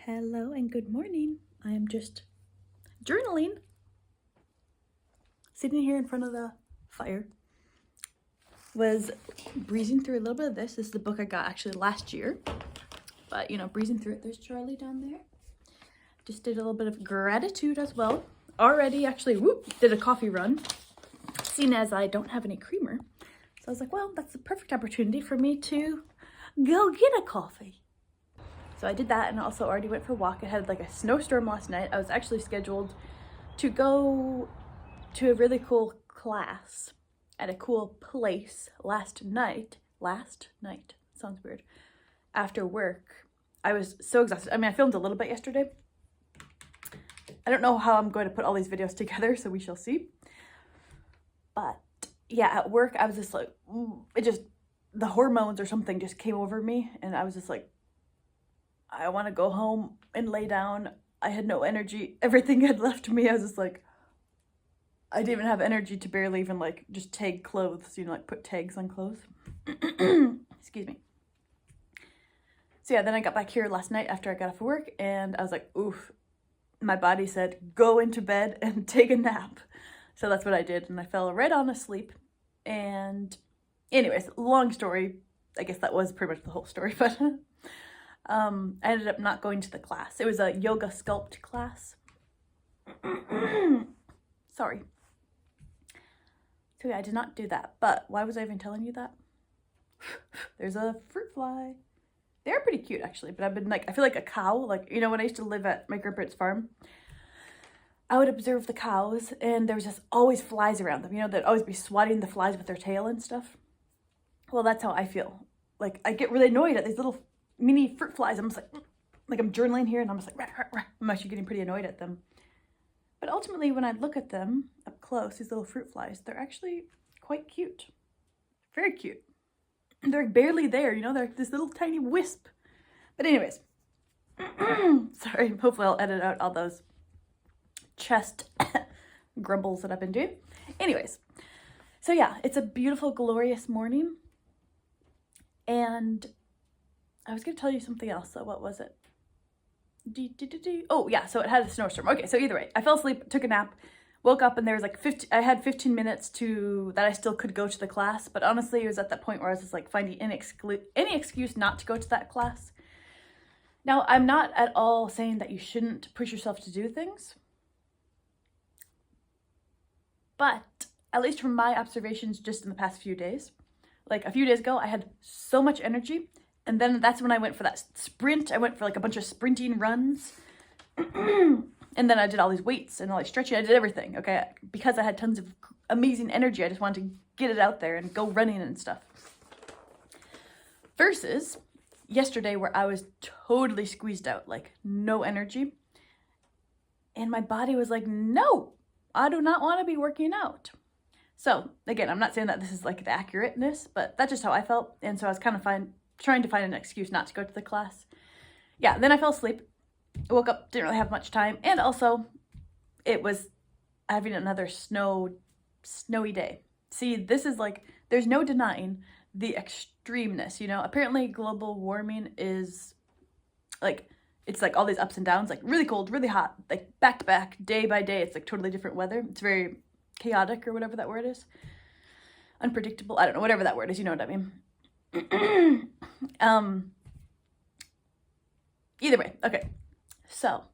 Hello and good morning. I am just journaling, sitting here in front of the fire. Was breezing through a little bit of this. This is the book I got actually last year, but breezing through it. There's Charlie down there. Just did a little bit of gratitude as well. Already actually did a coffee run, seeing as I don't have any creamer. So I was like, well, that's the perfect opportunity for me to go get a coffee. So I did that, and also already went for a walk. I had like a snowstorm last night. I was actually scheduled to go to a really cool class at a cool place last night. Sounds weird. After work. I was so exhausted. I mean, I filmed a little bit yesterday. I don't know how I'm going to put all these videos together, so we shall see. But yeah, at work, I was just like, the hormones or something just came over me, and I was just like, I want to go home and lay down. I had no energy. Everything had left me. I was just like, I didn't even have energy to barely even like just tag clothes, like put tags on clothes. Excuse me. So yeah, then I got back here last night after I got off of work, and I was like, oof. My body said, go into bed and take a nap. So that's what I did, and I fell right on asleep. And anyways, long story. I guess that was pretty much the whole story, but I ended up not going to the class. It was a yoga sculpt class. Sorry. So yeah, I did not do that. But why was I even telling you that? There's a fruit fly. They're pretty cute actually, but I've been like, I feel like a cow. Like, when I used to live at my grandparents' farm, I would observe the cows, and there was just always flies around them. They'd always be swatting the flies with their tail and stuff. Well, that's how I feel. Like, I get really annoyed at these little mini fruit flies. I'm just like I'm journaling here, and I'm just like, rah, rah, rah. I'm actually getting pretty annoyed at them. But ultimately, when I look at them up close, these little fruit flies, they're actually quite cute. Very cute. They're barely there, they're like this little tiny wisp. But anyways, sorry, hopefully I'll edit out all those chest grumbles that I've been doing. Anyways, so yeah, it's a beautiful, glorious morning. And I was going to tell you something else, so what was it? Oh yeah, so it had a snowstorm. Okay, so either way, I fell asleep, took a nap, woke up, and there was like I had 15 minutes that I still could go to the class, but honestly, it was at that point where I was just like finding any excuse not to go to that class. Now, I'm not at all saying that you shouldn't push yourself to do things, but at least from my observations just in the past few days, like a few days ago, I had so much energy, and then that's when I went for that sprint. I went for like a bunch of sprinting runs. And then I did all these weights and all these stretching. I did everything, okay? Because I had tons of amazing energy, I just wanted to get it out there and go running and stuff. Versus yesterday, where I was totally squeezed out, like no energy. And my body was like, no, I do not want to be working out. So again, I'm not saying that this is like the accurateness, but that's just how I felt. And so I was kind of trying to find an excuse not to go to the class. Yeah, then I fell asleep. I woke up, didn't really have much time, and also it was having another snowy day. See, this is like, there's no denying the extremeness, Apparently global warming is like, it's like all these ups and downs, like really cold, really hot, like back to back, day by day. It's like totally different weather. It's very chaotic, or whatever that word is. Unpredictable. I don't know, whatever that word is, you know what I mean. Either way, okay. So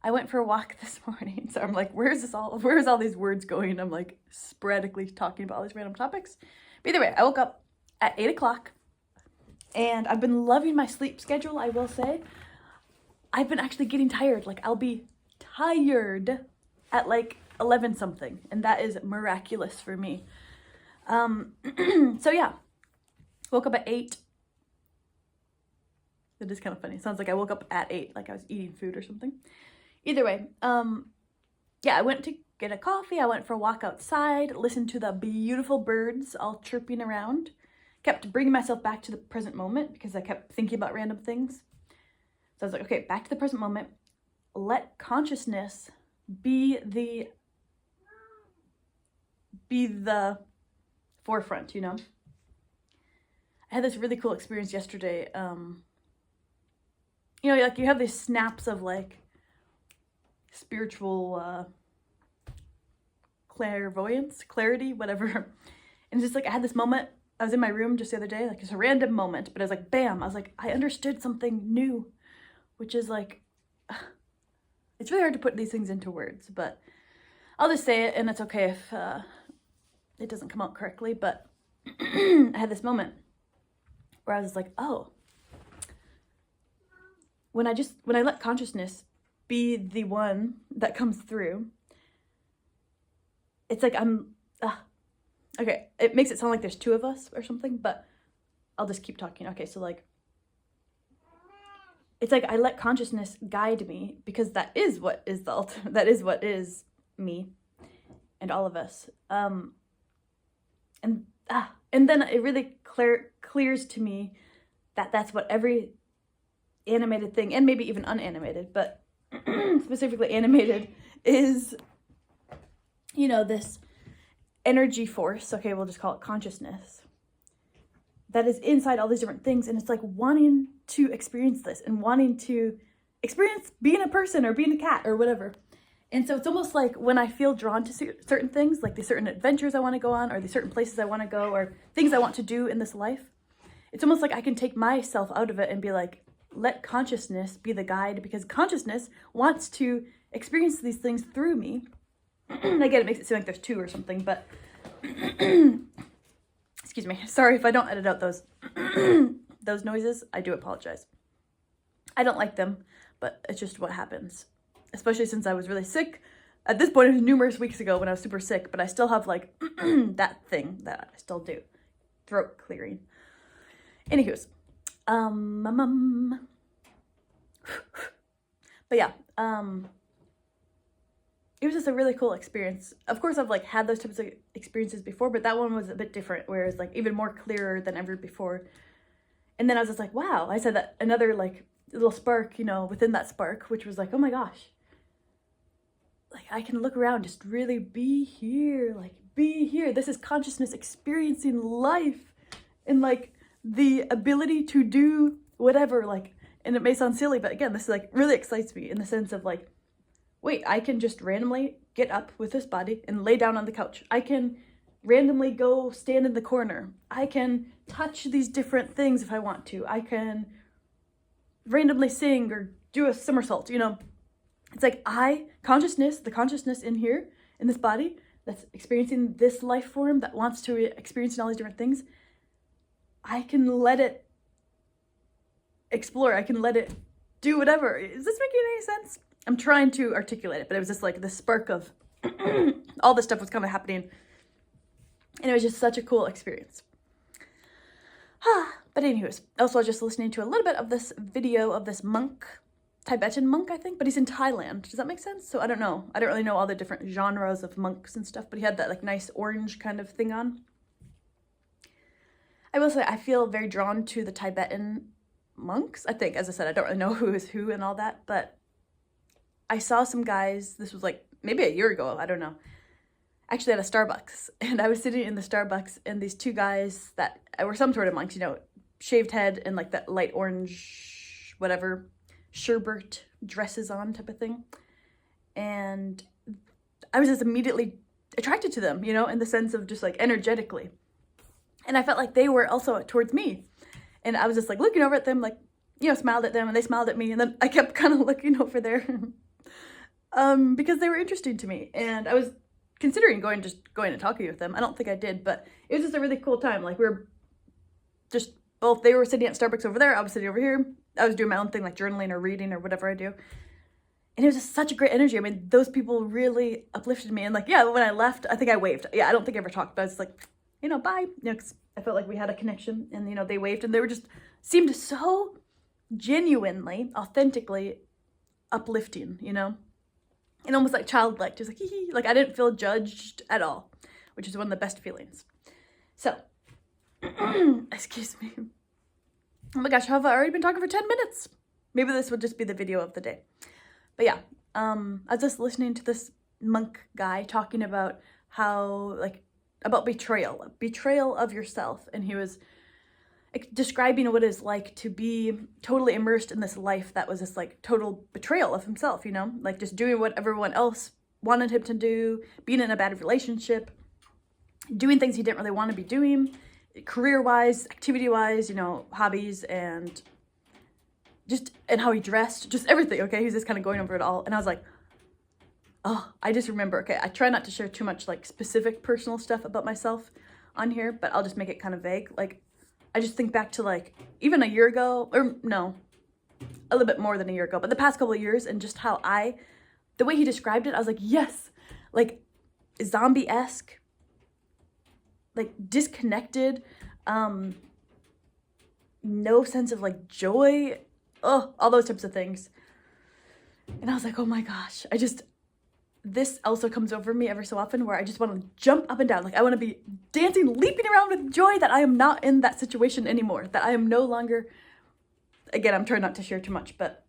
I went for a walk this morning. So I'm like, where's all these words going? I'm like sporadically talking about all these random topics. But either way, I woke up at 8 o'clock, and I've been loving my sleep schedule, I will say. I've been actually getting tired. Like, I'll be tired at like 11 something, and that is miraculous for me. So yeah, woke up at 8. It is kind of funny. It sounds like I woke up at 8, like I was eating food or something. Either way, yeah, I went to get a coffee. I went for a walk outside, listened to the beautiful birds all chirping around. Kept bringing myself back to the present moment because I kept thinking about random things. So I was like, okay, back to the present moment. Let consciousness be the forefront, I had this really cool experience yesterday. you know, like you have these snaps of like spiritual clairvoyance, clarity, whatever. And it's just like I had this moment. I was in my room just the other day, like it's a random moment, but I was like, bam, I was like, I understood something new, which is like, it's really hard to put these things into words, but I'll just say it, and it's okay if it doesn't come out correctly, but I had this moment where I was like, oh, when I let consciousness be the one that comes through, it's like okay, it makes it sound like there's two of us or something, but I'll just keep talking. Okay, so like, it's like I let consciousness guide me, because that is what is the ultimate, that is what is me and all of us. And then it really clears to me that that's what every animated thing, and maybe even unanimated, but specifically animated, is, you know, this energy force, okay, we'll just call it consciousness, that is inside all these different things. And it's like wanting to experience this and wanting to experience being a person or being a cat or whatever. And so it's almost like when I feel drawn to certain things, like the certain adventures I want to go on, or the certain places I want to go, or things I want to do in this life, it's almost like I can take myself out of it and be like, let consciousness be the guide, because consciousness wants to experience these things through me. Again, it makes it seem like there's two or something, but excuse me. Sorry if I don't edit out those those noises. I do apologize. I don't like them, but it's just what happens. Especially since I was really sick. At this point, it was numerous weeks ago when I was super sick, but I still have like that thing that I still do. Throat clearing. Anywho's. But yeah, it was just a really cool experience. Of course, I've like had those types of experiences before, but that one was a bit different, where it's like even more clearer than ever before. And then I was just like, wow, I said that another like little spark, you know, within that spark, which was like, oh my gosh, like I can look around, just really be here, like be here. This is consciousness experiencing life, and like the ability to do whatever, like, and it may sound silly, but again, this like really excites me in the sense of like, wait, I can just randomly get up with this body and lay down on the couch. I can randomly go stand in the corner. I can touch these different things if I want to. I can randomly sing or do a somersault, you know. It's like the consciousness in here, in this body, that's experiencing this life form, that wants to experience all these different things, I can let it explore. I can let it do whatever. Is this making any sense? I'm trying to articulate it, but it was just like the spark of all this stuff was kind of happening. And it was just such a cool experience. But anyways, also I was just listening to a little bit of this video of this monk, Tibetan monk, I think, but he's in Thailand. Does that make sense? So I don't know. I don't really know all the different genres of monks and stuff, but he had that like nice orange kind of thing on. I will say I feel very drawn to the Tibetan monks. I think, as I said, I don't really know who is who and all that, but I saw some guys, this was like maybe a year ago, I don't know, actually at a Starbucks, and I was sitting in the Starbucks, and these two guys that were some sort of monks, you know, shaved head and like that light orange, whatever, sherbet dresses on type of thing, and I was just immediately attracted to them, you know, in the sense of just like energetically, and I felt like they were also towards me, and I was just like looking over at them, like, you know, smiled at them, and they smiled at me, and then I kept kind of looking over there because they were interesting to me, and I was considering going and talking with them. I don't think I did, but it was just a really cool time. Like, we were just both, they were sitting at Starbucks over there, I was sitting over here, I was doing my own thing, like journaling or reading or whatever I do, and it was just such a great energy. I mean, those people really uplifted me, and like, yeah, when I left, I think I waved. Yeah, I don't think I ever talked, but I was like, you know, bye, you know, because I felt like we had a connection, and, you know, they waved, and they were just, seemed so genuinely, authentically uplifting, you know, and almost like childlike, just like, hee hee, like I didn't feel judged at all, which is one of the best feelings. So, excuse me. Oh my gosh, have I already been talking for 10 minutes? Maybe this would just be the video of the day. But yeah, I was just listening to this monk guy talking about how, like, about betrayal of yourself, and he was describing what it's like to be totally immersed in this life that was this like total betrayal of himself, you know, like just doing what everyone else wanted him to do, being in a bad relationship, doing things he didn't really want to be doing, career-wise, activity-wise, you know, hobbies, and how he dressed, just everything, okay? He's just kind of going over it all. And I was like, oh, I just remember, okay, I try not to share too much like specific personal stuff about myself on here, but I'll just make it kind of vague. Like, I just think back to like even a year ago, or no, a little bit more than a year ago, but the past couple of years, and just how the way he described it, I was like, yes, like zombie-esque, like disconnected, no sense of like joy, all those types of things. And I was like, oh my gosh, this also comes over me ever so often where I just want to jump up and down. Like I want to be dancing, leaping around with joy that I am not in that situation anymore, that I am no longer, again, I'm trying not to share too much, but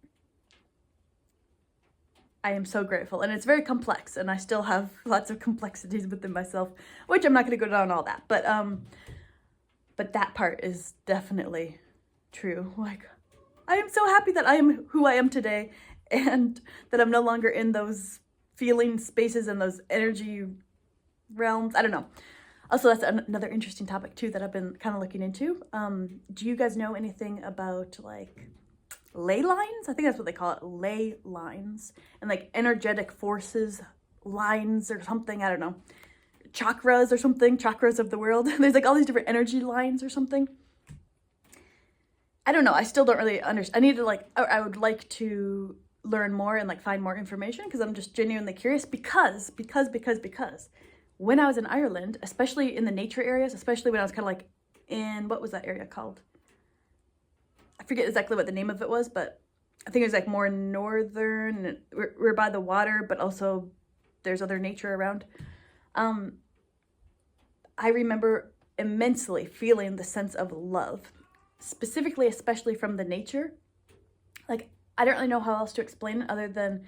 I am so grateful. And it's very complex, and I still have lots of complexities within myself, which I'm not going to go down all that. But that part is definitely true. Like, I am so happy that I am who I am today, and that I'm no longer in those feeling spaces and those energy realms. I don't know. Also, that's another interesting topic too that I've been kind of looking into. Do you guys know anything about like ley lines? I think that's what they call it, ley lines, and like energetic forces lines or something. I don't know. Chakras or something, chakras of the world. There's like all these different energy lines or something. I don't know. I still don't really understand. I need to like, I would like to learn more and like find more information, because I'm just genuinely curious, because when I was in Ireland, especially in the nature areas, especially when I was kind of like in, what was that area called? I forget exactly what the name of it was, but I think it was like more northern, and we're by the water, but also there's other nature around. I remember immensely feeling the sense of love, specifically, especially from the nature. Like, I don't really know how else to explain it other than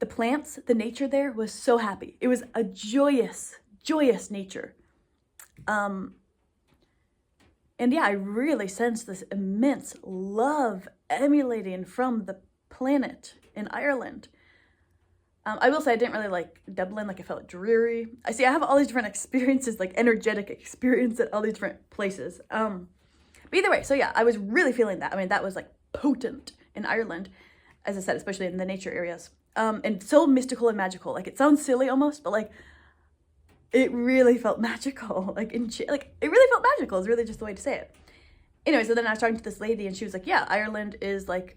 the plants, the nature there was so happy. It was a joyous nature. And yeah, I really sensed this immense love emanating from the planet in Ireland. I will say I didn't really like Dublin, like I felt dreary. I have all these different experiences, like energetic experience at all these different places. But either way, so yeah, I was really feeling that. I mean, that was like potent in Ireland, as I said, especially in the nature areas. And so mystical and magical. Like, it sounds silly almost, but like, it really felt magical. Like, it really felt magical is really just the way to say it. Anyway, so then I was talking to this lady, and she was like, yeah, Ireland is like,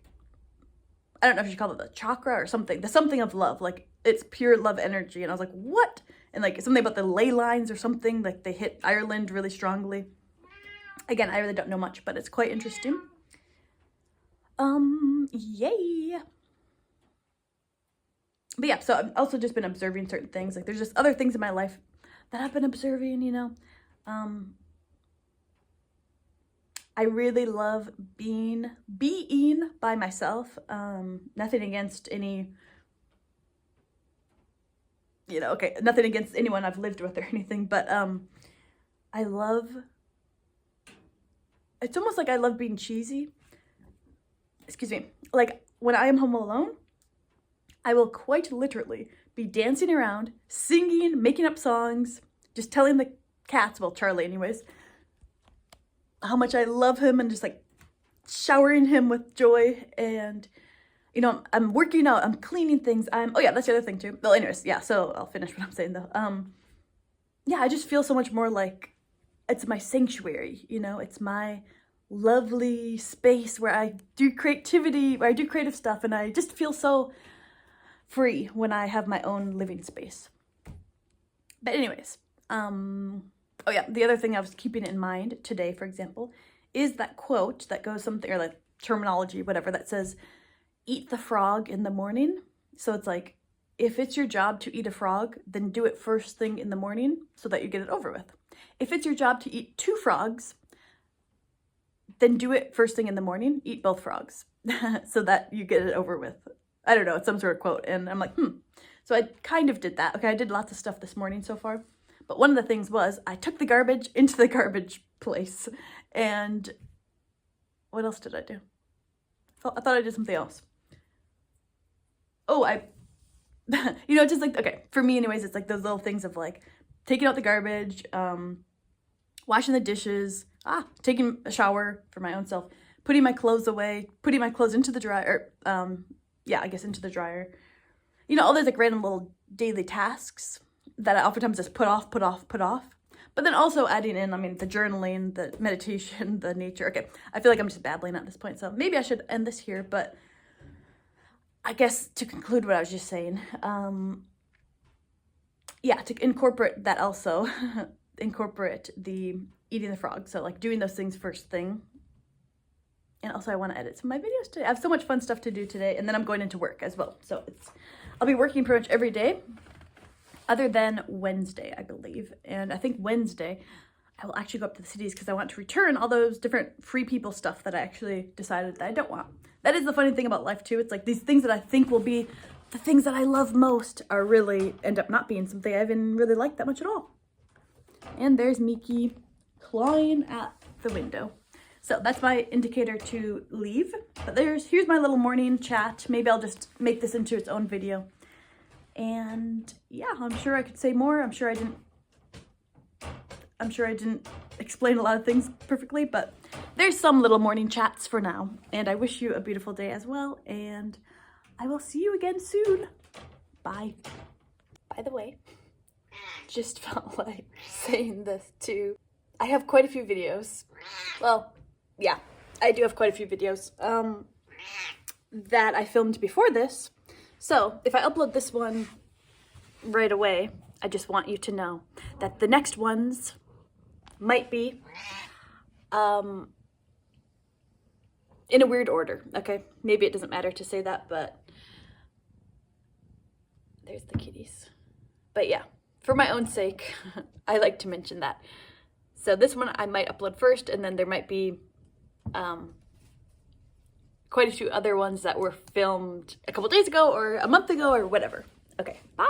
I don't know if you call it the chakra or something, the something of love. Like, it's pure love energy. And I was like, what? And like, something about the ley lines or something, like they hit Ireland really strongly. Again, I really don't know much, but it's quite interesting. Yay. But yeah, so I've also just been observing certain things. Like, there's just other things in my life that I've been observing, you know. I really love being by myself. Nothing against any, you know, okay, nothing against anyone I've lived with or anything, but I love, it's almost like I love being cheesy. Excuse me. Like, when I am home alone, I will quite literally be dancing around, singing, making up songs, just telling the cats, well, Charlie anyways, how much I love him, and just like showering him with joy. And, you know, I'm working out, I'm cleaning things, oh yeah, that's the other thing too. Well, anyways, yeah, so I'll finish what I'm saying though. Yeah, I just feel so much more like it's my sanctuary, you know, it's my lovely space where I do creativity, where I do creative stuff, and I just feel so free when I have my own living space. But anyways, oh yeah, the other thing I was keeping in mind today, for example, is that quote that goes something, or like terminology, whatever, that says, eat the frog in the morning. So it's like, if it's your job to eat a frog, then do it first thing in the morning so that you get it over with. If it's your job to eat 2 frogs, then do it first thing in the morning, eat both frogs so that you get it over with. I don't know, it's some sort of quote. And I'm like, So I kind of did that. Okay, I did lots of stuff this morning so far, But one of the things was I took the garbage into the garbage place. And what else did I do? I thought I did something else. Oh, you know, just like, okay, for me anyways, it's like those little things of like taking out the garbage, washing the dishes, taking a shower for my own self, putting my clothes away, putting my clothes into the dryer, yeah, I guess into the dryer. You know, all those like random little daily tasks that I oftentimes just put off. But then also adding in, I mean, the journaling, the meditation, the nature. Okay, I feel like I'm just babbling at this point, so maybe I should end this here. But I guess to conclude what I was just saying, yeah, to incorporate that also, incorporate the eating the frog. So like doing those things first thing. And also I want to edit some of my videos today. I have so much fun stuff to do today, and then I'm going into work as well. So I'll be working pretty much every day other than Wednesday, I believe. And I think Wednesday I will actually go up to the cities because I want to return all those different free people stuff that I actually decided that I don't want. That is the funny thing about life too. It's like these things that I think will be the things that I love most are really end up not being something I even really like that much at all. And there's Miki clawing at the window. So that's my indicator to leave. But here's my little morning chat. Maybe I'll just make this into its own video. And yeah, I'm sure I could say more. I'm sure I didn't explain a lot of things perfectly, but there's some little morning chats for now. And I wish you a beautiful day as well. And I will see you again soon. Bye. By the way, just felt like saying this too. I have quite a few videos. Well, yeah, I do have quite a few videos that I filmed before this. So if I upload this one right away, I just want you to know that the next ones might be in a weird order, okay? Maybe it doesn't matter to say that, but there's the kitties. But yeah, for my own sake, I like to mention that. So this one I might upload first, and then there might be quite a few other ones that were filmed a couple days ago or a month ago or whatever. Okay, bye!